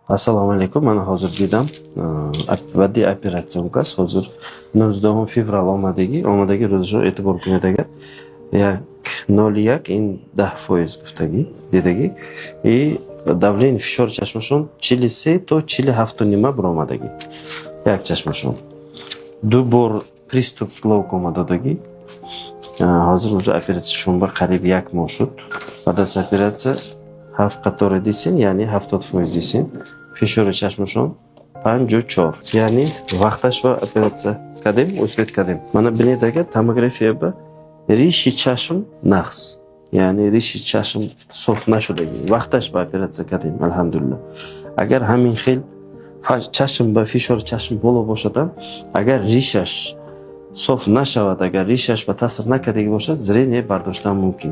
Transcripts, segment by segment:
Assalomu alaykum. Mana hozir dedim. Badiiy operatsiya ukaz. Hozir 19 fevral omadagi ro'zg'or e'tibor kunidagi yak 0,1% гуфтаги дедаги и давление фишор чашмашон 43 то 47 нима буромадаги як чашмашон ду бор приступ глаукома дадаги hozir уже operatsiya shunbar qariyb 1 moh shud. Badas operatsiya hafta qatori desin, ya'ni 70% desin. Fishori chashmashon 54. Ya'ni vaqtash va operatsiya qadim, o'zbek qadim. Mana bunedagi tomografiya ba rishi chashim naqs. Ya'ni rishi chashim sof nashudagi vaqtash va operatsiya qadim, alhamdulillah. Agar hamin xil chashim va fishori chashim bo'la boshada, agar rishash sof nashavad, agar rishash va ta'sir nakadagi bo'lsa, zreniya bardoshdan mumkin.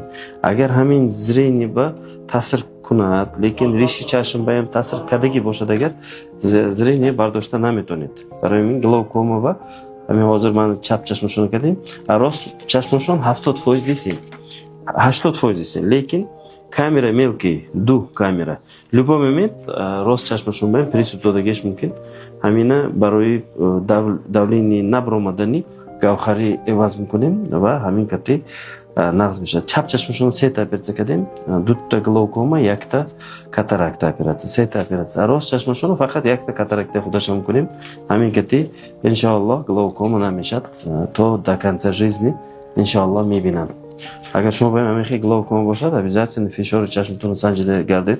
Agar hamin zreniya va ta'sir kunat, lekin rishi chashim va ham ta'sir kadagi bo'lsa, agar zreniya bardoshdan nametonет. Baramin glaukoma va men hozir mana chap chashmashon kadayim. Rost chashmashon 70% desin. 80% desin. Lekin kamera мелкий, ду камера. Любой момент рост чашмашон bilan присутствие bo'lishi mumkin. Hamina baroyi давление набромадани gavhari evaz mikunим va hamin kati naqz mish. Chap chashmashon seta operatsiya kadim, dutta glaukoma, yakta katarakta operatsiya, seta operatsiya. Rost chashmashon faqat yakta katarakta xudash mumkin. Hamin kati inshaalloh glaukoma намешат то до конца жизни, иншаллах мебинад. Agar shuma bilan hamin xil glaukoma bo'lsa, обязательно fishori chashmashon sanjida gardid.